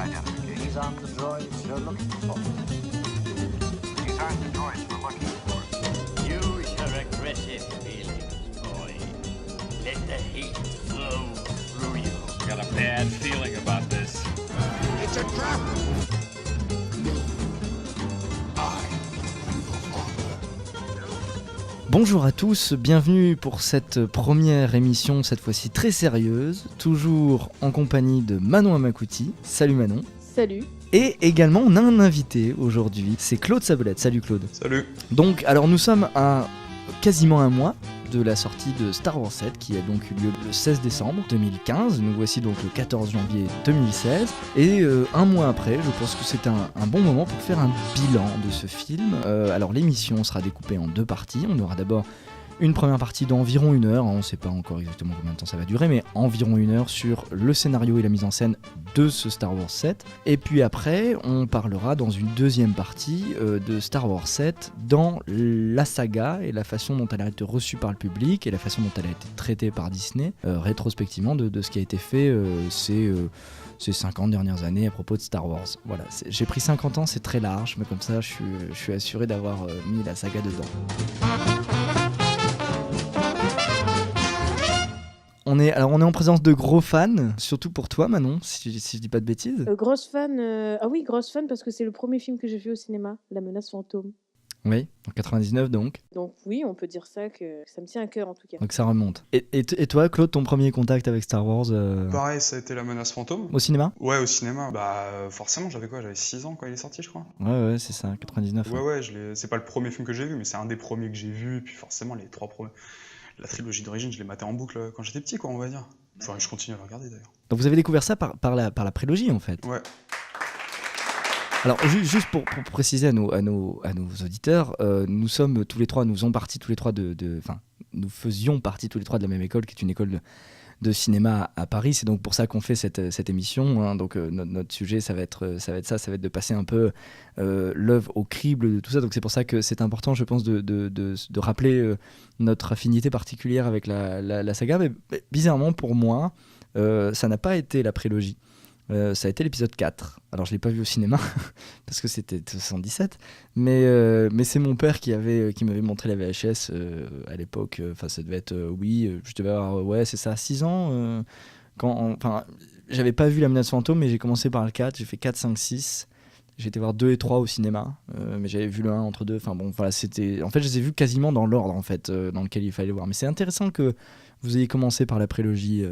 identification. These aren't the droids you're looking for. These aren't the droids we're looking for. Use your aggressive feelings, boy. Let the hate flow through you. Got a bad feeling about this. It's a trap! Bonjour à tous, bienvenue pour cette première émission, cette fois-ci très sérieuse, toujours en compagnie de Manon Amakouti. Salut Manon. Salut. Et également on a un invité aujourd'hui, c'est Claude Sabelette. Salut Claude. Salut. Donc alors nous sommes à quasiment un mois de la sortie de Star Wars 7 qui a donc eu lieu le 16 décembre 2015. Nous voici donc le 14 janvier 2016 et un mois après, je pense que c'est un bon moment pour faire un bilan de ce film. Alors l'émission sera découpée en deux parties. On aura d'abord une première partie d'environ 1 heure, on ne sait pas encore exactement combien de temps ça va durer, mais environ 1 heure sur le scénario et la mise en scène de ce Star Wars 7. Et puis après, on parlera dans une deuxième partie de Star Wars 7 dans la saga et la façon dont elle a été reçue par le public et la façon dont elle a été traitée par Disney, rétrospectivement de ce qui a été fait ces 50 dernières années à propos de Star Wars. Voilà, j'ai pris 50 ans, c'est très large, mais comme ça je suis assuré d'avoir mis la saga dedans. On est en présence de gros fans, surtout pour toi Manon, si je dis pas de bêtises. Grosse fan. Ah oui, grosse fan parce que c'est le premier film que j'ai vu au cinéma, La Menace Fantôme. Oui, en 99 donc. Donc oui, on peut dire ça, que ça me tient à cœur en tout cas. Donc ça remonte. Et toi Claude, ton premier contact avec Star Wars Pareil, ça a été La Menace Fantôme. au cinéma ? Ouais, au cinéma. Bah, forcément, j'avais 6 ans quand il est sorti, je crois. Ouais, c'est ça, 99. Ouais, c'est pas le premier film que j'ai vu, mais c'est un des premiers que j'ai vu. Et puis forcément, les 3 premiers. La trilogie d'origine, je l'ai maté en boucle quand j'étais petit, quoi, on va dire. Enfin, je continue à le regarder d'ailleurs. Donc vous avez découvert ça par la prélogie en fait. Ouais. Alors juste pour préciser à nos auditeurs, nous sommes tous les trois, nous faisions partie tous les trois de la même école, qui est une école de cinéma à Paris. C'est donc pour ça qu'on fait cette émission, hein. Donc notre sujet ça va être de passer un peu l'œuvre au crible de tout ça. Donc c'est pour ça que c'est important, je pense, de rappeler notre affinité particulière avec la saga. Mais bizarrement pour moi, ça n'a pas été la prélogie. Ça a été l'épisode 4. Alors je l'ai pas vu au cinéma parce que c'était 77, mais c'est mon père qui m'avait montré la VHS à l'époque. Enfin ça devait être je devais avoir 6 ans j'avais pas vu La Menace Fantôme, mais j'ai commencé par le 4, j'ai fait 4, 5, 6. J'ai été voir 2 et 3 au cinéma, mais j'avais vu le 1 entre deux. Enfin bon, voilà, c'était. En fait, je les ai vus quasiment dans l'ordre en fait, dans lequel il fallait voir. Mais c'est intéressant que vous ayez commencé par la prélogie.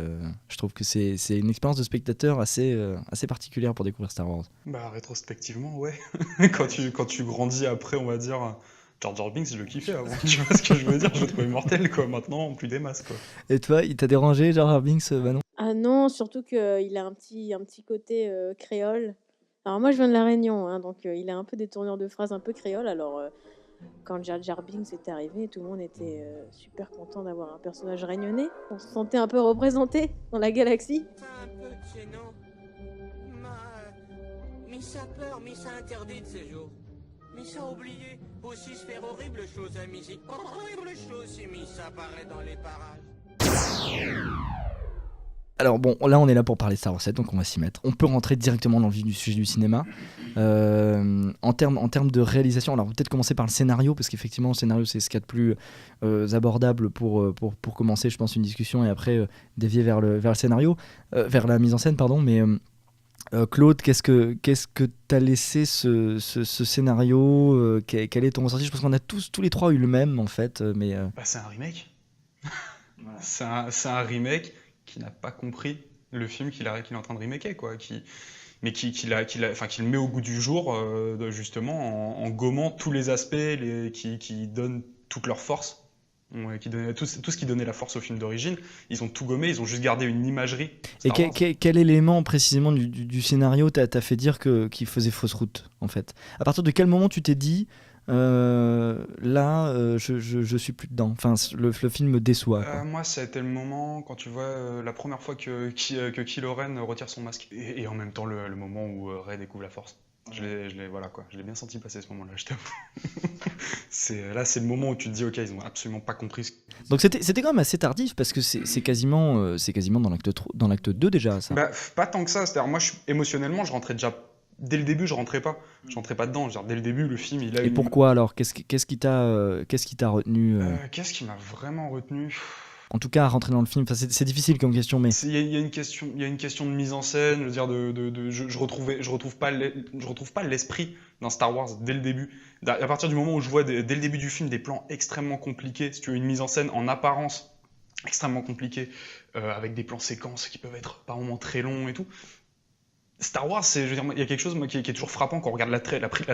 Je trouve que c'est une expérience de spectateur assez particulière pour découvrir Star Wars. Bah, rétrospectivement, ouais. quand tu grandis après, on va dire. Jar Jar Binks, je le kiffais avant. Tu vois ce que je veux dire ? Je le trouvais mortel, quoi. Maintenant, plus des masses, quoi. Et toi, il t'a dérangé, Jar Jar Binks, Manon ? Ah non, surtout qu'il a un petit côté créole. Alors moi je viens de La Réunion, hein, donc il a un peu des tournures de phrases un peu créoles. Alors quand Jar Jar Binks est arrivé, tout le monde était super content d'avoir un personnage réunionnais. On se sentait un peu représenté dans la galaxie. Un peu gênant. Mais ça peur, mais ça interdit de ces jours. Mais ça oublié. Aussi se faire horrible chose à musique. Horrible chose si mis ça apparaît dans les parages. Alors bon, là on est là pour parler Star Wars 7, donc on va s'y mettre. On peut rentrer directement dans le vif du sujet du cinéma. En termes de réalisation, alors peut-être commencer par le scénario, parce qu'effectivement le scénario c'est ce qu'il y a de plus abordable pour commencer, je pense, une discussion et après dévier vers le scénario, vers la mise en scène, pardon. Mais Claude, qu'est-ce que t'as laissé ce scénario, quel est ton ressenti ? Je pense qu'on a tous les trois eu le même en fait, mais Bah, c'est un remake. Voilà. C'est un remake qui n'a pas compris le film qu'il est en train de remaker, quoi, qui le met au goût du jour, justement, en gommant tous les aspects qui donnent toute leur force, qui donnait tout ce qui donnait la force au film d'origine. Ils ont tout gommé, ils ont juste gardé une imagerie. Et quel élément précisément du scénario t'a fait dire qu'il faisait fausse route, en fait ? À partir de quel moment tu t'es dit je suis plus dedans, enfin le film me déçoit, quoi. Moi ça a été le moment quand tu vois la première fois que Kylo Ren retire son masque et en même temps le moment où Rey découvre la force. Voilà quoi, je l'ai bien senti passer ce moment-là, je t'avoue. Là, c'est le moment où tu te dis, ok, ils ont absolument pas compris Donc c'était quand même assez tardif parce que c'est quasiment dans l'acte 2 déjà ça. Bah, pas tant que ça, c'est-à-dire moi, émotionnellement, je rentrais déjà. Dès le début, je rentrais pas. Je rentrais pas dedans. Dès le début, le film, il a Et pourquoi alors qu'est-ce qui t'a retenu Qu'est-ce qui m'a vraiment retenu? En tout cas à rentrer dans le film. Enfin, c'est difficile comme question, mais Il y a une question de mise en scène. Je veux dire, je retrouve pas l'esprit dans Star Wars dès le début. À partir du moment où je vois dès le début du film des plans extrêmement compliqués, si tu veux, une mise en scène en apparence extrêmement compliquée, avec des plans séquences qui peuvent être par moments très longs et tout. Star Wars, je veux dire, il y a quelque chose moi, qui est toujours frappant quand on regarde la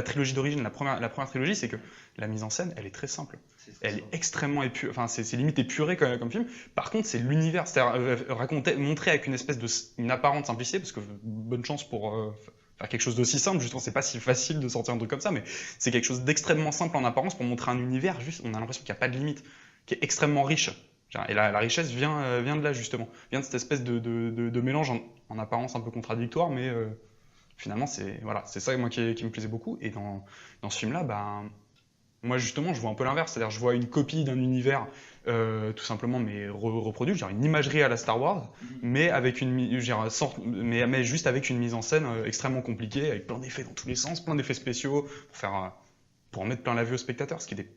trilogie d'origine, la première trilogie, c'est que la mise en scène, elle est très simple. Elle est extrêmement épurée, enfin c'est limite épuré comme film. Par contre, c'est l'univers, c'est-à-dire montrer avec une espèce une apparente simplicité, parce que bonne chance pour faire quelque chose d'aussi simple, justement, c'est pas si facile de sortir un truc comme ça, mais c'est quelque chose d'extrêmement simple en apparence pour montrer un univers, juste, on a l'impression qu'il n'y a pas de limite, qui est extrêmement riche. Et la richesse vient de là, justement. Vient de cette espèce de mélange en apparence un peu contradictoire, mais finalement, c'est ça moi, qui me plaisait beaucoup. Et dans ce film-là, moi, justement, je vois un peu l'inverse. C'est-à-dire, je vois une copie d'un univers, tout simplement, mais reproduit, genre une imagerie à la Star Wars, mais mais juste avec une mise en scène extrêmement compliquée, avec plein d'effets dans tous les sens, plein d'effets spéciaux, pour en mettre plein la vue au spectateur, ce qui n'était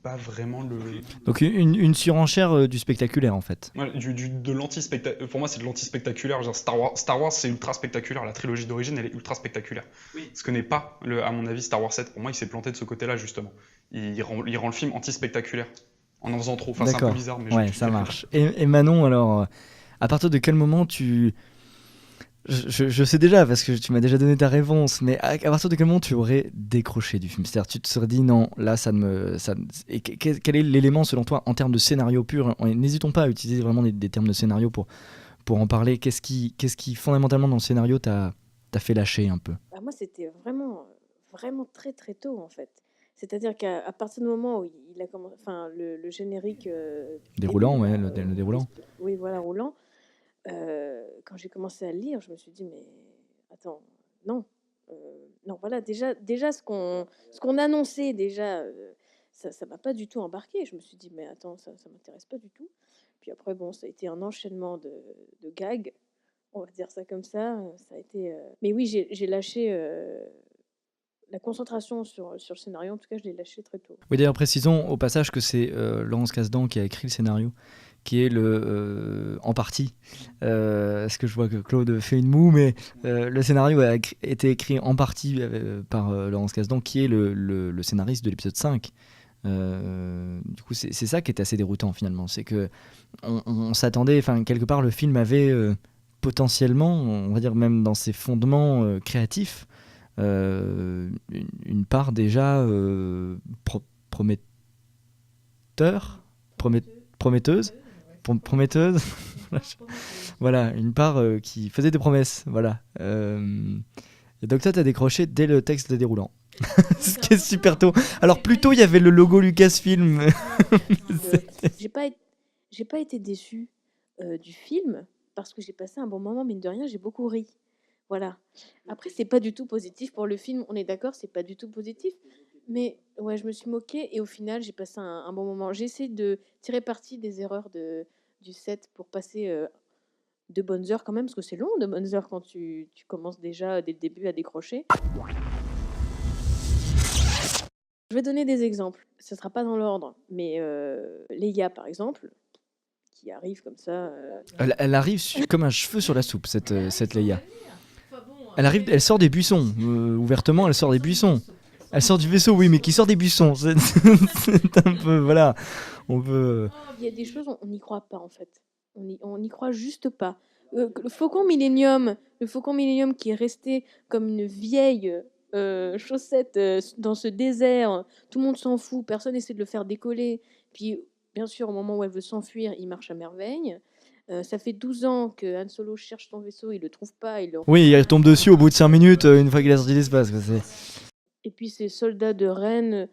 pas vraiment le... Donc une surenchère du spectaculaire en fait. Ouais, de l'anti-spectaculaire. Pour moi, c'est de l'anti-spectaculaire. Genre Star Wars, c'est ultra spectaculaire. La trilogie d'origine, elle est ultra spectaculaire. Oui. Ce que n'est pas, à mon avis, Star Wars 7. Pour moi, il s'est planté de ce côté-là, justement. Il rend le film anti-spectaculaire. En faisant trop. Enfin, c'est un peu bizarre, mais ouais, ça marche. Et Manon, alors, à partir de quel moment tu... Je sais déjà, parce que tu m'as déjà donné ta réponse, mais à partir de quel moment tu aurais décroché du film? C'est-à-dire, tu te serais dit, non, là, et quel est l'élément, selon toi, en termes de scénario pur? N'hésitons pas à utiliser vraiment des termes de scénario pour en parler. Qu'est-ce qui fondamentalement, dans le scénario, t'a fait lâcher un peu? Moi, c'était vraiment très, très tôt, en fait. C'est-à-dire qu'à partir du moment où il a commencé... Enfin, le générique... déroulant, ouais, le déroulant. Oui, voilà, roulant. Quand j'ai commencé à le lire, je me suis dit, mais attends, non. Non, voilà, déjà ce qu'on annonçait, déjà, ça m'a pas du tout embarqué. Je me suis dit, mais attends, ça m'intéresse pas du tout. Puis après, bon, ça a été un enchaînement de gags, on va dire ça comme ça. Ça a été... Mais oui, j'ai lâché... La concentration sur le scénario, en tout cas, je l'ai lâché très tôt. Oui, d'ailleurs, précisons au passage que c'est Laurence Kasdan qui a écrit le scénario, qui est en partie, parce que je vois que Claude fait une moue, mais le scénario a été écrit en partie par Laurence Kasdan, qui est le scénariste de l'épisode 5. Du coup, c'est ça qui est assez déroutant finalement, c'est que on s'attendait, enfin quelque part, le film avait potentiellement, on va dire même dans ses fondements créatifs, une part déjà prometteuse. Voilà, une part qui faisait des promesses. Voilà. Et donc toi, t'as décroché dès le texte de déroulant. Ce qui est super tôt. Alors plus tôt, il y avait le logo Lucasfilm. J'ai pas été déçue du film parce que j'ai passé un bon moment, mine de rien, j'ai beaucoup ri. Voilà. Après, c'est pas du tout positif pour le film, on est d'accord, c'est pas du tout positif. Mais ouais, je me suis moquée et au final, j'ai passé un bon moment. J'ai essayé de tirer parti des erreurs du set pour passer de bonnes heures quand même, parce que c'est long de bonnes heures quand tu commences déjà dès le début à décrocher. Je vais donner des exemples. Ce sera pas dans l'ordre, mais Leia, par exemple, qui arrive comme ça. Elle arrive comme un cheveu sur la soupe, cette Leia. Elle sort des buissons. Ouvertement, elle sort des buissons. Elle sort du vaisseau, oui, mais qui sort des buissons. C'est un peu, voilà. On peut... Il y a des choses, on n'y croit pas, en fait. On n'y croit juste pas. Le Faucon Millenium qui est resté comme une vieille chaussette dans ce désert, tout le monde s'en fout, personne essaie de le faire décoller. Puis, bien sûr, au moment où elle veut s'enfuir, il marche à merveille. Ça fait 12 ans que Han Solo cherche son vaisseau, il le trouve pas. Oui, il retombe dessus au bout de 5 minutes, une fois qu'il a sorti l'espace. Et puis ces soldats de Rennes,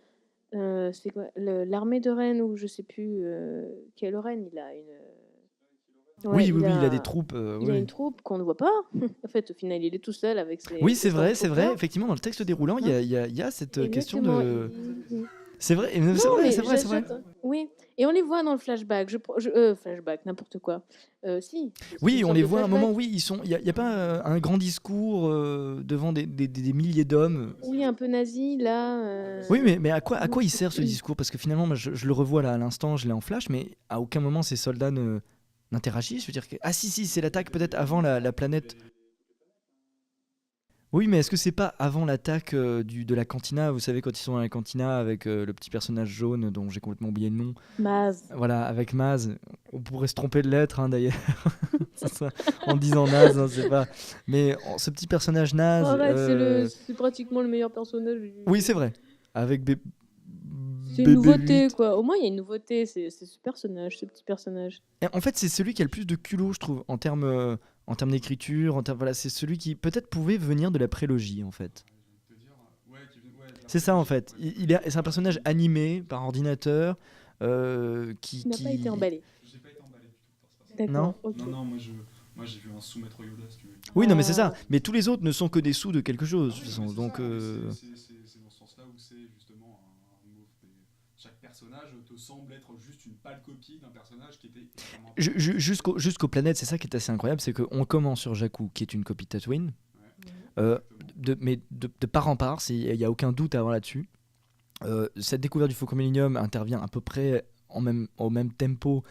c'est quoi l'armée de Rennes, ou je sais plus quelle Rennes, il a une... Ouais, Oui, il a des troupes. il a Oui. une troupe qu'on ne voit pas. En fait, au final, il est tout seul avec Oui, ses c'est vrai. Stormtroopers. Effectivement, dans le texte déroulant, Hein. il y a cette question Exactement. de. C'est vrai, c'est Non, vrai, mais c'est vrai, c'est vrai. oui. Et on les voit dans le flashback. Flashback, n'importe quoi. Si, c'est Oui, une on sorte les de voit à un moment, flashback. oui, il y a pas un grand discours devant des milliers d'hommes. Oui, un peu nazi, là. Oui, mais à quoi il sert ce discours? Parce que finalement, moi, je le revois là à l'instant, je l'ai en flash, mais à aucun moment ces soldats n'interagissent. Je veux dire que... Ah si, c'est l'attaque peut-être avant la planète. Oui, mais est-ce que c'est pas avant l'attaque de la cantina? Vous savez, quand ils sont dans la cantina avec le petit personnage jaune dont j'ai complètement oublié le nom. Maz. Voilà, avec Maz. On pourrait se tromper de lettre, hein, d'ailleurs. En disant Naz, hein, c'est pas. Mais ce petit personnage Naz. Arrête, c'est pratiquement le meilleur personnage. Oui, c'est vrai. Avec C'est une nouveauté, BB-8. quoi. Au moins, il y a une nouveauté. C'est ce personnage, ce petit personnage. Et en fait, c'est celui qui a le plus de culot, je trouve, en termes d'écriture. Voilà, c'est celui qui peut-être pouvait venir de la prélogie, en fait. C'est ça, en fait. C'est un personnage animé par ordinateur qui. Il n'a pas été emballé. J'ai pas été emballé du tout par ça. D'accord. Non. Ok. Non, moi j'ai vu un sous-maître Yoda, si tu veux. Oui, non, mais c'est ça. Mais tous les autres ne sont que des sous de quelque chose, de toute façon. Donc. C'est dans ce sens-là où c'est justement chaque personnage te semble être juste une pâle copie d'un personnage qui était extrêmement... Jusqu'aux planètes, c'est ça qui est assez incroyable, c'est qu'on commence sur Jakku, qui est une copie de Tatooine, mais de part en part, il n'y a aucun doute à avoir là-dessus. Cette découverte du Faucon Millenium intervient à peu près au même tempo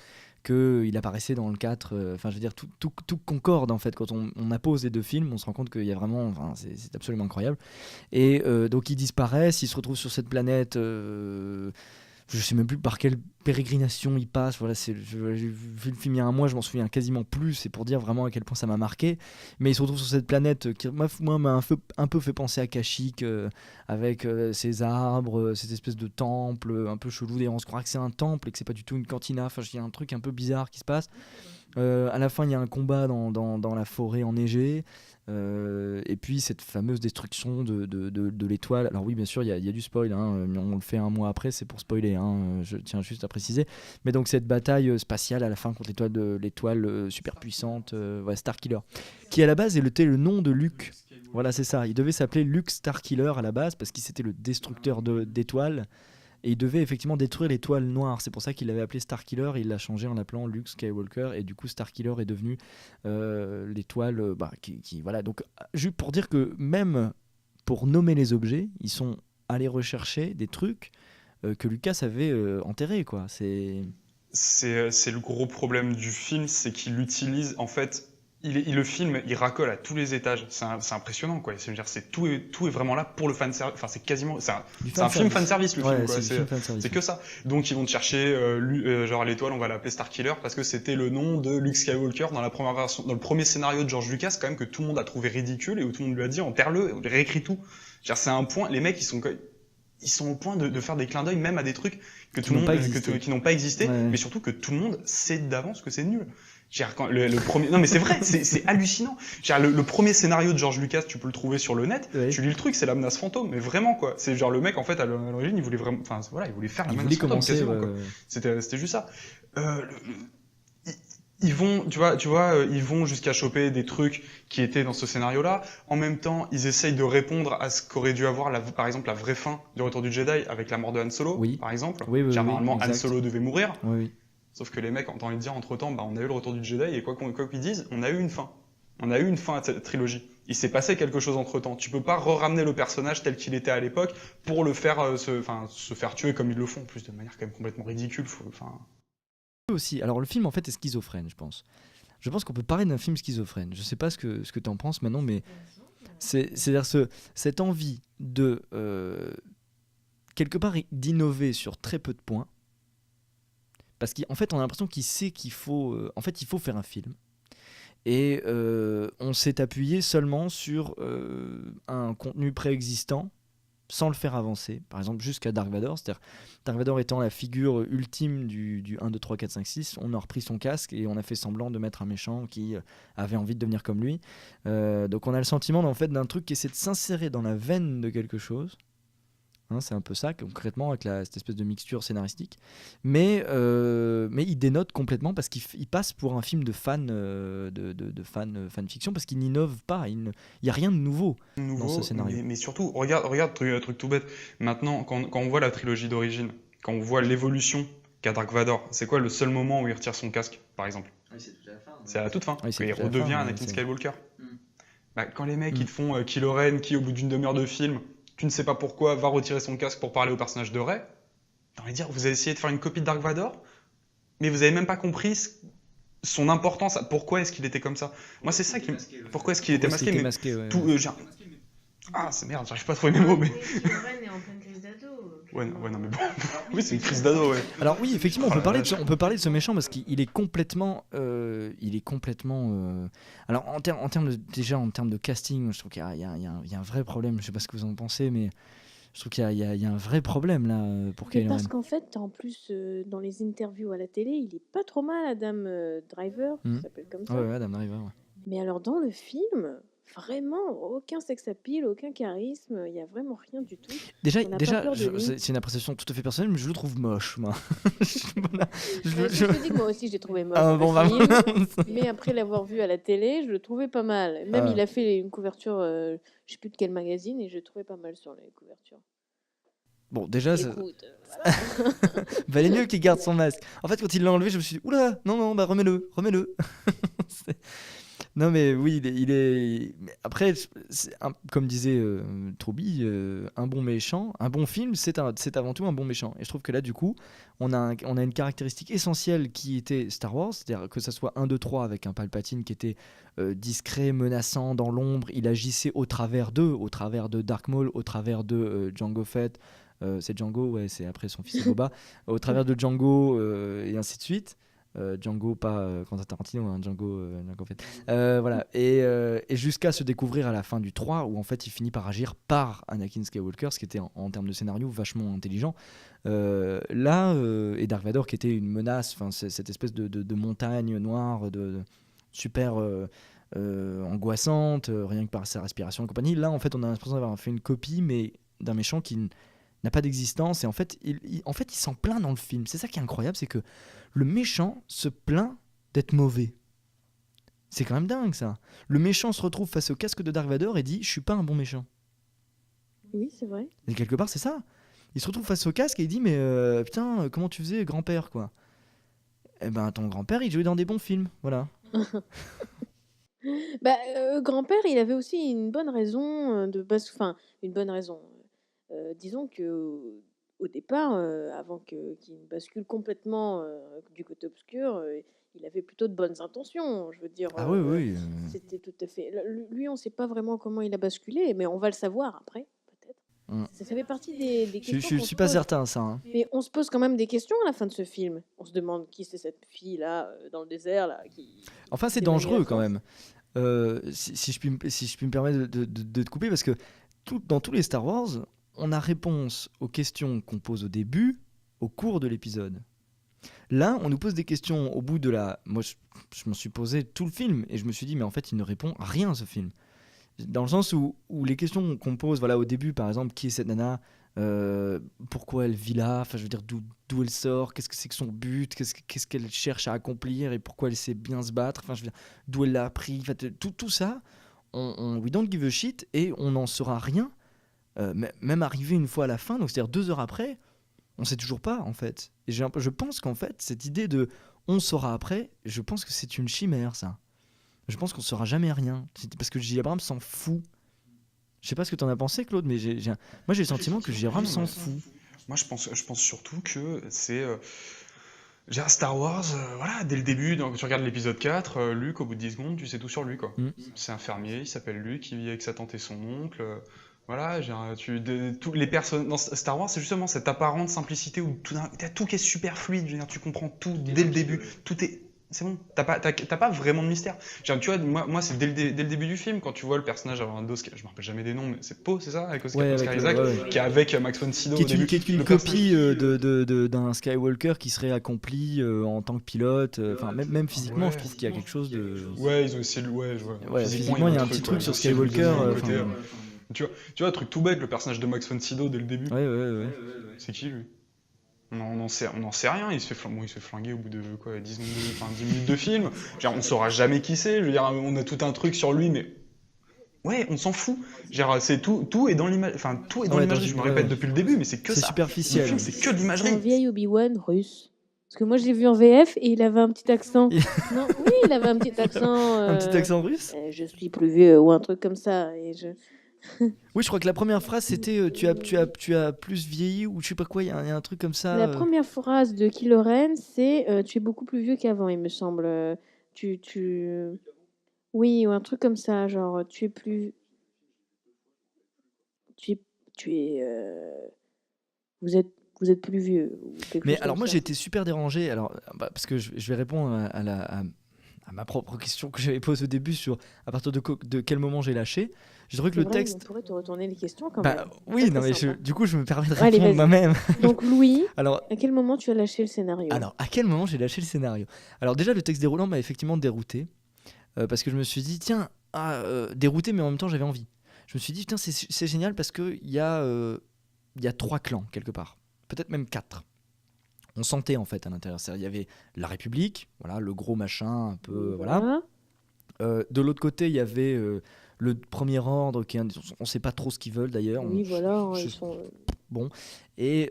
qu'il apparaissait dans le 4. Enfin, je veux dire, tout concorde en fait. Quand on appose les deux films, on se rend compte qu'il y a vraiment. Enfin, c'est absolument incroyable. Et donc, ils disparaissent, ils se retrouvent sur cette planète. Je sais même plus par quelle pérégrination il passe. Voilà, j'ai vu le film il y a un mois, je m'en souviens quasiment plus. C'est pour dire vraiment à quel point ça m'a marqué. Mais il se retrouve sur cette planète qui, moi, m'a un peu fait penser à Kashyyyk, avec ces arbres, cette espèce de temple un peu chelou. D'ailleurs, on se croit que c'est un temple et que c'est pas du tout une cantina. Enfin, il y a un truc un peu bizarre qui se passe. À la fin, il y a un combat dans la forêt enneigée. Et puis cette fameuse destruction de l'étoile. Alors oui, bien sûr, il y a du spoil, hein, mais on le fait un mois après, c'est pour spoiler, hein, je tiens juste à préciser. Mais donc cette bataille spatiale à la fin contre l'étoile super puissante, Starkiller, qui à la base était le nom de Luke. Voilà, c'est ça. Il devait s'appeler Luke Starkiller à la base parce qu'il c'était le destructeur d'étoiles. Et il devait effectivement détruire l'étoile noire. C'est pour ça qu'il l'avait appelé Starkiller. Il l'a changé en l'appelant Luke Skywalker. Et du coup, Starkiller est devenu l'étoile qui. Voilà. Donc, juste pour dire que même pour nommer les objets, ils sont allés rechercher des trucs que Lucas avait enterrés, quoi. C'est le gros problème du film, c'est qu'il utilise en fait. Le film, il racole à tous les étages. C'est impressionnant, quoi. Tout est vraiment là pour le fanservice. Enfin, c'est quasiment. C'est un film fanservice, le film, quoi. C'est que ça. Donc, ils vont te chercher, genre l'étoile, on va l'appeler Starkiller, parce que c'était le nom de Luke Skywalker dans la première version, dans le premier scénario de George Lucas, quand même, que tout le monde a trouvé ridicule et où tout le monde lui a dit, enterre-le, réécris tout. C'est un point, les mecs, ils sont au point de faire des clins d'œil même à des trucs que tout le monde, qui n'ont pas existé, ouais. Mais surtout que tout le monde sait d'avance que c'est nul. Le premier... Non mais c'est vrai, c'est hallucinant. Le premier scénario de George Lucas, tu peux le trouver sur le net. Ouais. Tu lis le truc, c'est la menace fantôme, mais vraiment quoi. C'est genre le mec en fait à l'origine, il voulait vraiment, enfin voilà, il voulait faire la menace fantôme quasiment quoi. C'était juste ça. Ils vont, tu vois, ils vont jusqu'à choper des trucs qui étaient dans ce scénario-là. En même temps, ils essayent de répondre à ce qu'aurait dû avoir, par exemple, la vraie fin du Retour du Jedi avec la mort de Han Solo, par exemple. Normalement, Han Solo devait mourir. Oui. Sauf que les mecs ont envie de dire entre-temps, on a eu le Retour du Jedi et quoi qu'ils disent, on a eu une fin. On a eu une fin à cette trilogie. Il s'est passé quelque chose entre-temps. Tu peux pas ramener le personnage tel qu'il était à l'époque pour le faire se faire tuer comme ils le font, en plus de manière quand même complètement ridicule. Aussi. Alors le film en fait est schizophrène, je pense. Je pense qu'on peut parler d'un film schizophrène. Je sais pas ce que tu en penses maintenant, mais c'est-à-dire cette envie de quelque part d'innover sur très peu de points. Parce qu'en fait, on a l'impression qu'il sait qu'il faut, il faut faire un film. Et on s'est appuyé seulement sur un contenu préexistant, sans le faire avancer. Par exemple, jusqu'à Dark Vador. C'est-à-dire, Dark Vador étant la figure ultime du 1, 2, 3, 4, 5, 6, on a repris son casque et on a fait semblant de mettre un méchant qui avait envie de devenir comme lui. Donc on a le sentiment en fait, d'un truc qui essaie de s'insérer dans la veine de quelque chose, Hein, c'est un peu ça concrètement avec cette espèce de mixture scénaristique, mais il dénote complètement parce qu'il passe pour un film de fan fanfiction parce qu'il n'innove pas, il n'y a rien de nouveau dans ce scénario. Mais surtout, regarde truc tout bête. Maintenant, quand on voit la trilogie d'origine, quand on voit l'évolution qu'a Dark Vador, c'est quoi le seul moment où il retire son casque, par exemple? C'est tout à la fin. C'est à la toute fin. Oui, c'est il tout à la redevient fin, Anakin Skywalker. Mm. Quand les mecs ils te font Kylo Ren qui, au bout d'une demi-heure de film, tu ne sais pas pourquoi, va retirer son casque pour parler au personnage de Rey, j'ai envie de dire, vous avez essayé de faire une copie de Dark Vador, mais vous avez même pas compris son importance. Pourquoi est-ce qu'il était comme ça? Moi, c'est ça qui me... Pourquoi est-ce qu'il était masqué, mais ouais. tout, Ah, c'est merde, j'arrive pas à trouver mes mots, mais... Kylo Ren est en pleine crise d'ado. Ouais, non, mais bon... Oui, c'est une crise d'ado, ouais. Alors oui, effectivement, on peut parler de ce méchant parce qu'il est complètement... Alors en termes de casting, je trouve qu'il y a un vrai problème. Je sais pas ce que vous en pensez, mais je trouve qu'il y a un vrai problème là pour Kylo Ren. Parce qu'en fait, en plus, dans les interviews à la télé, il est pas trop mal, Adam Driver, ça s'appelle comme ça. Ouais, Adam Driver, ouais. Mais alors dans le film... Vraiment, aucun sex appeal, aucun charisme, il n'y a vraiment rien du tout. Déjà, c'est c'est une appréciation tout à fait personnelle, mais je le trouve moche, moi. Voilà. Je te dis que moi aussi, je l'ai trouvé moche. Mais après l'avoir vu à la télé, je le trouvais pas mal. Même il a fait une couverture, je sais plus de quel magazine, et je le trouvais pas mal sur les couvertures. Bon, déjà, écoute, valait mieux qu'il garde son masque. En fait, quand il l'a enlevé, je me suis dit, oula, non, bah remets-le. Non mais oui, il est... Après, comme disait Troubi, un bon méchant, un bon film, c'est avant tout un bon méchant. Et je trouve que là, du coup, on a une caractéristique essentielle qui était Star Wars, c'est-à-dire que ça soit 1, 2, 3 avec un Palpatine qui était discret, menaçant, dans l'ombre. Il agissait au travers de Dark Maul, au travers de Jango Fett. C'est Django, ouais, c'est après son fils Boba. Au travers de Django et ainsi de suite. Django, pas Quentin Tarantino, hein, Django Fett. Voilà. Et jusqu'à se découvrir à la fin du 3 où en fait il finit par agir par Anakin Skywalker, ce qui était en termes de scénario vachement intelligent. Et Dark Vador qui était une menace, cette espèce de montagne noire, super angoissante, rien que par sa respiration et compagnie. Là en fait on a l'impression d'avoir fait une copie mais d'un méchant qui n'a pas d'existence, et en fait il s'en plaint dans le film. C'est ça qui est incroyable, c'est que le méchant se plaint d'être mauvais. C'est quand même dingue ça. Le méchant se retrouve face au casque de Dark Vador et dit « je suis pas un bon méchant ». Oui, c'est vrai. Et quelque part c'est ça. Il se retrouve face au casque et il dit « mais putain, comment tu faisais grand-père quoi ?» Eh ben ton grand-père il jouait dans des bons films, voilà. Grand-père, il avait aussi une bonne raison une bonne raison. Disons que au départ, avant qu'il ne bascule complètement du côté obscur, il avait plutôt de bonnes intentions. Je veux dire, Ah oui. c'était tout à fait. Lui, on ne sait pas vraiment comment il a basculé, mais on va le savoir après, peut-être. Ça fait partie des questions. Je suis pas certain ça. Hein. Mais on se pose quand même des questions à la fin de ce film. On se demande qui c'est cette fille là dans le désert là. Enfin, c'est dangereux quand même. Si je puis me permettre de te couper, parce que dans tous les Star Wars, on a réponse aux questions qu'on pose au début, au cours de l'épisode. Là, on nous pose des questions au bout de la... Moi, je m'en suis posé tout le film, et je me suis dit, mais en fait, il ne répond à rien, ce film. Dans le sens où les questions qu'on pose au début, par exemple, qui est cette nana, pourquoi elle vit là, enfin, je veux dire, d'où elle sort, qu'est-ce que c'est que son but, qu'est-ce qu'elle cherche à accomplir, et pourquoi elle sait bien se battre, enfin, je veux dire, d'où elle l'a appris, enfin, tout ça, we don't give a shit, et on n'en saura rien. Même arrivé une fois à la fin, donc c'est-à-dire 2 heures après, on sait toujours pas en fait. Et je pense qu'en fait, cette idée de on saura après, je pense que c'est une chimère ça. Je pense qu'on saura jamais rien. Parce que J. Abrams s'en fout. Je sais pas ce que t'en as pensé, Claude, mais moi j'ai le sentiment que J. Abrams s'en fout. Moi je pense surtout que c'est... Star Wars, voilà, dès le début, donc, tu regardes l'épisode 4, Luke, au bout de 10 secondes, tu sais tout sur lui, quoi. C'est un fermier, il s'appelle Luke, il vit avec sa tante et son oncle... Voilà, tous les personnes dans Star Wars, c'est justement cette apparente simplicité où t'as tout qui est super fluide. Je veux dire, tu comprends tout dès le début. Tout est, c'est bon. T'as pas vraiment de mystère. Genre, tu vois, moi, c'est dès le début du film quand tu vois le personnage avoir un dos, je me rappelle jamais des noms, mais c'est Poe, c'est ça, avec Oscar Isaac, qui est avec Max von Sydow au début. Qui est une copie d'un Skywalker qui serait accompli en tant que pilote. Enfin, même physiquement, je trouve qu'il y a quelque chose de. Ouais, ils ont essayé physiquement, il y a un petit truc sur Skywalker. Tu vois, truc tout bête, le personnage de Max von Sydow dès le début. Ouais. C'est qui lui? On n'en sait rien, il se fait flinguer au bout de quoi, 10 minutes de film. Je veux dire, on saura jamais qui c'est, je veux dire, on a tout un truc sur lui, mais ouais, on s'en fout. Je veux dire, c'est tout est dans l'image, enfin tout est dans Ouais, l'imagerie, je me répète depuis le début, mais c'est que C'est ça. superficiel. Le film, c'est que de Un l'imagerie. vieil Obi-Wan russe. Parce que moi, je l'ai vu en VF et il avait un petit accent. Non, oui, il avait un petit accent. Un petit accent russe? Je suis plus vieux ou un truc comme ça. Et je... Oui, je crois que la première phrase c'était tu as plus vieilli ou je sais pas quoi, il y a un truc comme ça. La première phrase de Kylo Ren, c'est tu es beaucoup plus vieux qu'avant, il me semble. Tu... Oui, ou un truc comme ça, genre tu es plus... Vous êtes plus vieux. Ou quelque Mais chose alors comme moi ça. j'ai été super dérangé parce que je vais répondre à ma propre question que j'avais posée au début sur à partir de quel moment j'ai lâché. Je trouvais que C'est le vrai, texte... on pourrait te retourner les questions quand Bah même. oui, Très, non très mais sympa. du coup je me permets de Allez, répondre vas-y. moi-même. Donc Louis, Alors, à quel moment tu as lâché le scénario? alors à quel moment j'ai lâché le scénario? Alors déjà le texte déroulant m'a effectivement dérouté parce que je me suis dit tiens, dérouté mais en même temps j'avais envie. Je me suis dit putain c'est génial parce qu'il y a 3 clans quelque part, peut-être même 4. On sentait en fait à l'intérieur. Il y avait la République, voilà, le gros machin un peu, voilà. De l'autre côté, il y avait le Premier Ordre, on ne sait pas trop ce qu'ils veulent d'ailleurs. Oui, voilà, je- ils sont... Bon. Et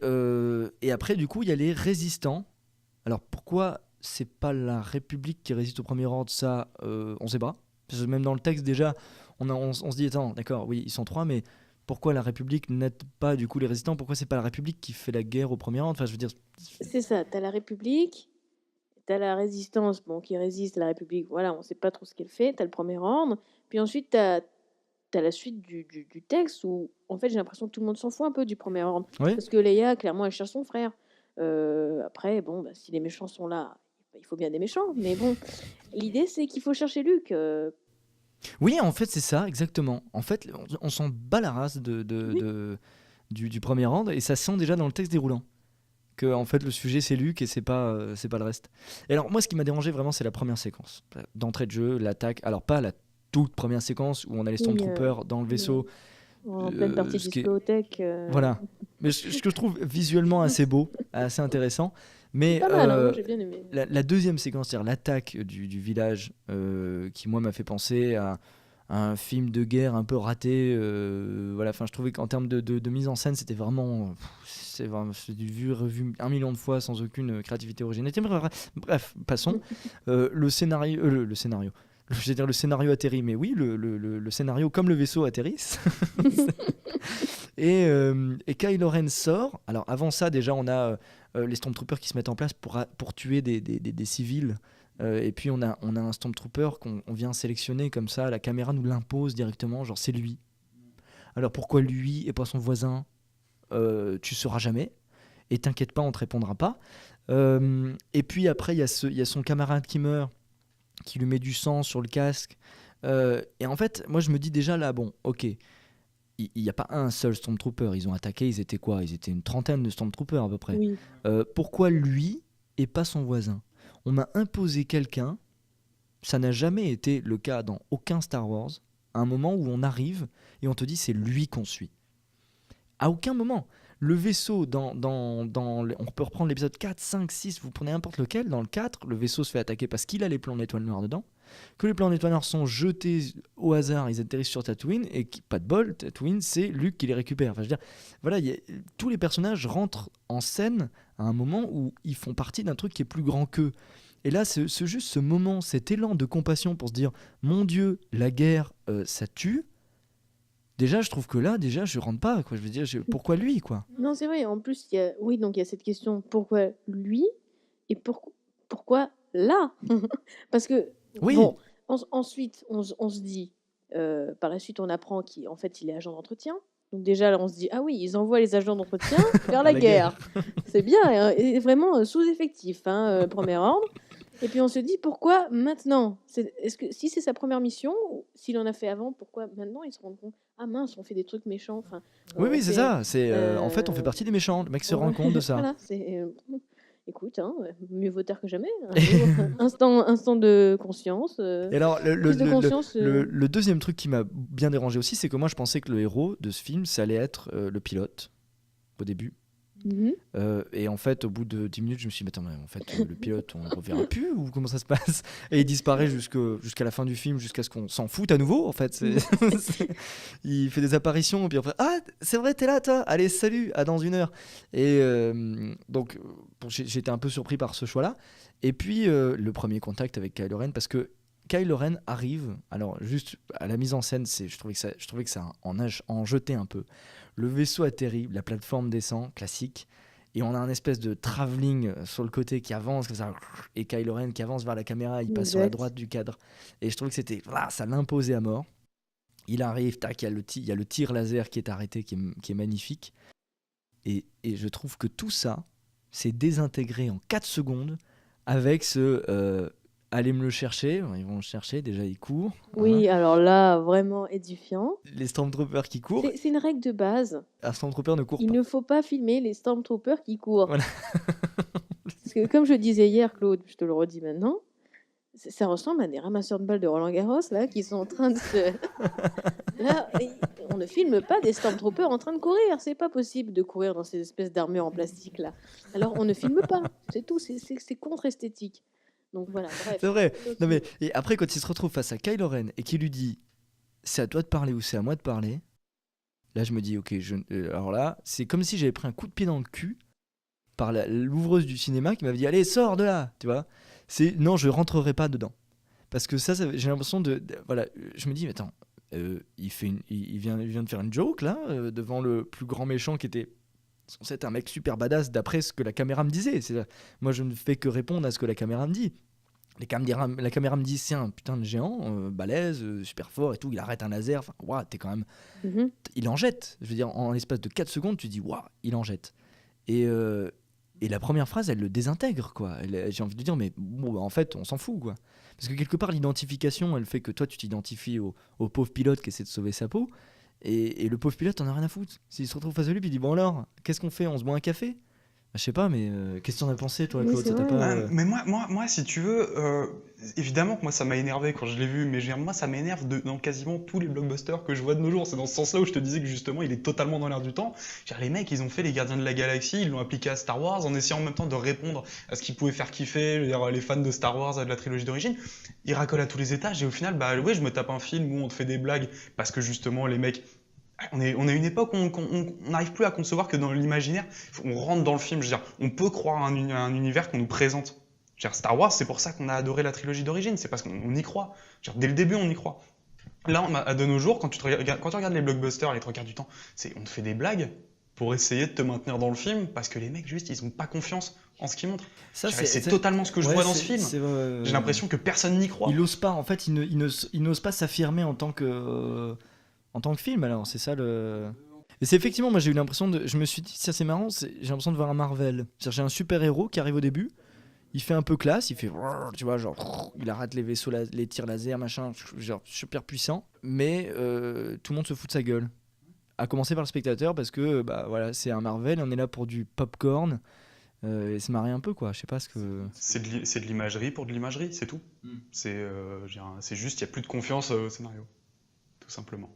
après, du coup, il y a les résistants. Alors pourquoi c'est pas la République qui résiste au Premier Ordre, ça, on ne sait pas. Parce que même dans le texte, déjà, on se dit, attends, d'accord, oui, ils sont 3, mais pourquoi la République n'aide pas du coup les résistants? Pourquoi c'est pas la République qui fait la guerre au Premier Ordre? Enfin, je veux dire, C'est ça, t'as la République, t'as la résistance qui résiste à la République, voilà, on sait pas trop ce qu'elle fait, t'as le Premier Ordre, puis ensuite t'as la suite du texte où, en fait, j'ai l'impression que tout le monde s'en fout un peu du Premier Ordre. oui. Parce que Leia, clairement, elle cherche son frère. Après, bon, bah, si les méchants sont là, il faut bien des méchants, mais bon, l'idée, c'est qu'il faut chercher Luke. Oui, en fait, c'est ça, exactement. En fait, on s'en bat la race du Premier Ordre et ça se sent déjà dans le texte déroulant. Que en fait, le sujet, c'est Luke et c'est pas le reste. Et alors, moi, ce qui m'a dérangé vraiment, c'est la première séquence. D'entrée de jeu, l'attaque. Alors, pas la toute première séquence où on a les Stormtroopers dans le vaisseau. En pleine partie ce qui est- discothèque. Voilà. Mais ce que je trouve visuellement assez beau, assez intéressant. Mais Pas mal, hein, j'ai bien aimé. la deuxième séquence, c'est-à-dire l'attaque du village, qui moi m'a fait penser à un film de guerre un peu raté. Voilà, enfin, je trouvais qu'en termes de mise en scène, c'était vraiment, c'est du vu revu 1 million de fois sans aucune créativité originalité. Bref, passons. Le scénario, je vais dire le scénario atterrit, mais oui, le scénario comme le vaisseau atterrisse. Et Kylo Ren sort. Alors avant ça, déjà, on a les Stormtroopers qui se mettent en place pour tuer des civils. Et puis on a un Stormtrooper qu'on vient sélectionner comme ça. La caméra nous l'impose directement, genre c'est lui. Alors pourquoi lui et pas son voisin? Tu sauras jamais. Et t'inquiète pas, on te répondra pas. Et puis après, il y a son camarade qui meurt, qui lui met du sang sur le casque. Et en fait, moi je me dis déjà là, bon, ok, il n'y a pas un seul Stormtrooper. Ils ont attaqué, ils étaient quoi? Ils étaient une trentaine de Stormtroopers à peu près. Oui. Pourquoi lui et pas son voisin? On m'a imposé quelqu'un. Ça n'a jamais été le cas dans aucun Star Wars. À un moment où on arrive et on te dit c'est lui qu'on suit. À aucun moment. Le vaisseau, on peut reprendre l'épisode 4, 5, 6, vous prenez n'importe lequel. Dans le 4, le vaisseau se fait attaquer parce qu'il a les plans d'étoiles noires dedans. Que les plans d'étoiles noires sont jetés au hasard, ils atterrissent sur Tatooine et pas de bol, Tatooine, c'est Luke qui les récupère. Enfin, je veux dire, voilà, tous les personnages rentrent en scène à un moment où ils font partie d'un truc qui est plus grand qu'eux. Et là, juste ce moment, cet élan de compassion pour se dire, mon Dieu, la guerre, ça tue. Déjà, je trouve que là, je rentre pas, quoi. Je veux dire, pourquoi lui, quoi? Non, c'est vrai. En plus, il y a cette question pourquoi lui et pourquoi là? Parce que Oui. bon, ensuite, on se dit, par la suite, on apprend qu'en fait, il est agent d'entretien. Donc déjà, là, on se dit, ah oui, ils envoient les agents d'entretien vers la guerre. C'est bien, hein, et vraiment sous-effectif, hein, Premier Ordre. Et puis on se dit, pourquoi maintenant? Est-ce que si c'est sa première mission, ou s'il en a fait avant, pourquoi maintenant ils se rendent compte? Ah mince, on fait des trucs méchants. Enfin, Oui, c'est ça. En fait, on fait partie des méchants. Le mec se rend compte de ça. Voilà, écoute, hein, mieux vaut tard que jamais. Instant de conscience. Et alors, Prise de conscience. le deuxième truc qui m'a bien dérangé aussi, c'est que moi je pensais que le héros de ce film, ça allait être le pilote au début. Et en fait, au bout de 10 minutes, je me suis dit, mais attends, mais en fait, le pilote, on ne le reverra plus ou comment ça se passe? Et il disparaît jusqu'à la fin du film, jusqu'à ce qu'on s'en foute à nouveau, en fait. Il fait des apparitions, puis après, ah, c'est vrai, t'es là, toi? Allez, salut, à dans 1 heure. Et donc, bon, j'étais un peu surpris par ce choix-là. Et puis, le premier contact avec Kylo Ren, parce que Kylo Ren arrive, alors juste à la mise en scène, je trouvais que ça en jetait un peu. Le vaisseau atterrit, la plateforme descend, classique, et on a un espèce de travelling sur le côté qui avance, comme ça, et Kylo Ren qui avance vers la caméra, il passe sur la droite du cadre. Et je trouve que ça l'imposait à mort. Il arrive, tac, il y a le tir laser qui est arrêté, qui est magnifique. Et je trouve que tout ça, c'est désintégré en 4 secondes avec ce... allez me le chercher, ils vont le chercher, déjà ils courent. Oui, alors là, vraiment édifiant. Les Stormtroopers qui courent. C'est une règle de base. Un Stormtrooper ne court Il pas. ne faut pas filmer les Stormtroopers qui courent. Voilà. Parce que comme je disais hier, Claude, je te le redis maintenant, ça ressemble à des ramasseurs de balles de Roland Garros, là, qui sont en train de se... Là, on ne filme pas des Stormtroopers en train de courir. C'est pas possible de courir dans ces espèces d'armures en plastique, là. Alors, on ne filme pas. C'est tout. C'est contre-esthétique. Donc voilà, bref. C'est vrai. Non, mais, et après, quand il se retrouve face à Kylo Ren et qu'il lui dit c'est à toi de parler ou c'est à moi de parler, là je me dis ok, alors là, c'est comme si j'avais pris un coup de pied dans le cul par l'ouvreuse du cinéma qui m'avait dit allez, sors de là, tu vois. Non, je rentrerai pas dedans. Parce que ça j'ai l'impression voilà, je me dis mais attends, il vient de faire une joke là, devant le plus grand méchant qui était censé être un mec super badass d'après ce que la caméra me disait. Moi je ne fais que répondre à ce que la caméra me dit. La caméra me dit c'est un putain de géant, balèze, super fort et tout, il arrête un laser, enfin waouh, t'es quand même... Il en jette, je veux dire, en l'espace de 4 secondes, tu dis waouh, il en jette. Et la première phrase, elle le désintègre, quoi. J'ai envie de dire, mais bon, en fait, on s'en fout, quoi. Parce que quelque part, l'identification, elle fait que toi, tu t'identifies au pauvre pilote qui essaie de sauver sa peau, et le pauvre pilote, t'en as rien à foutre. S'il se retrouve face à lui, puis il dit bon alors, qu'est-ce qu'on fait? On se boit un café? Je sais pas, mais qu'est-ce que t'en as pensé, toi, Claude? Mais moi, si tu veux, évidemment que moi ça m'a énervé quand je l'ai vu, mais moi ça m'énerve dans quasiment tous les blockbusters que je vois de nos jours. C'est dans ce sens-là où je te disais que justement il est totalement dans l'air du temps. Les mecs, ils ont fait les Gardiens de la Galaxie, ils l'ont appliqué à Star Wars en essayant en même temps de répondre à ce qui pouvait faire kiffer, je veux dire, les fans de Star Wars, de la trilogie d'origine. Ils racolent à tous les étages et au final, bah oui, je me tape un film où on te fait des blagues parce que justement les mecs. On est à une époque où on n'arrive plus à concevoir que dans l'imaginaire, on rentre dans le film. Je veux dire, on peut croire à un univers qu'on nous présente. Je veux dire, Star Wars, c'est pour ça qu'on a adoré la trilogie d'origine, c'est parce qu'on y croit. Je veux dire, dès le début, on y croit. Là, de nos jours, quand tu regardes les blockbusters, les 3/4 du temps, on te fait des blagues pour essayer de te maintenir dans le film, parce que les mecs, juste, ils n'ont pas confiance en ce qu'ils montrent. C'est totalement ce que je vois dans ce film. J'ai l'impression que personne n'y croit. Il n'ose pas, en fait, il n'ose pas s'affirmer en tant que film, alors c'est ça le... Et c'est effectivement, moi j'ai eu l'impression je me suis dit, ça c'est marrant, j'ai l'impression de voir un Marvel. C'est-à-dire, j'ai un super-héros qui arrive au début, il fait un peu classe, il fait, tu vois, genre, il arrête les vaisseaux, les tirs laser, machin, genre super puissant, mais tout le monde se fout de sa gueule. À commencer par le spectateur, parce que, bah voilà, c'est un Marvel, on est là pour du popcorn, et se marrer un peu, quoi, je sais pas ce que... C'est de l'imagerie pour de l'imagerie, c'est tout. C'est juste, il n'y a plus de confiance au scénario, tout simplement.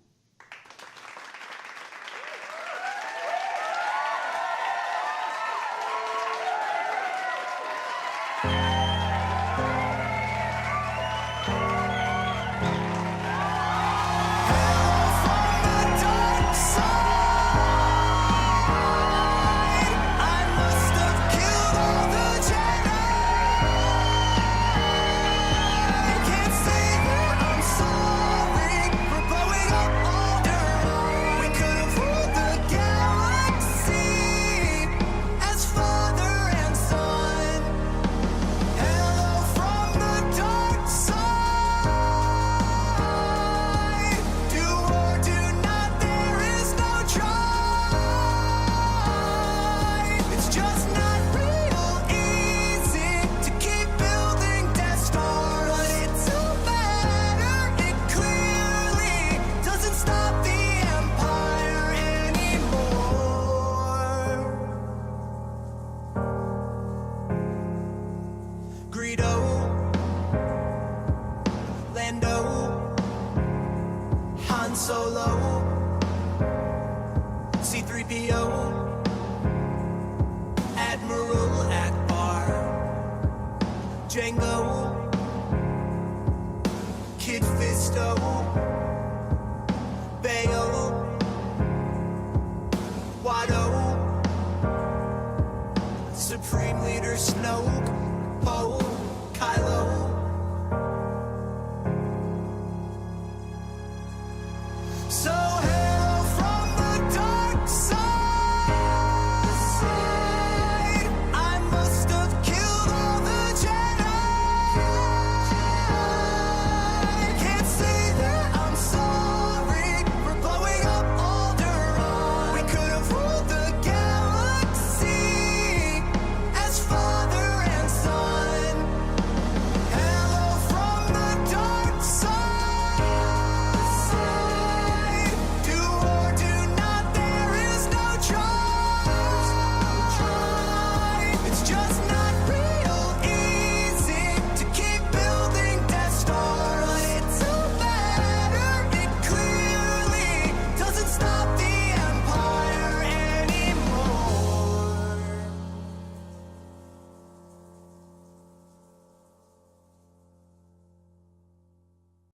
Can't say that I'm sorry for blowing up C-3PO, Admiral Akbar, Django, Kid Fisto.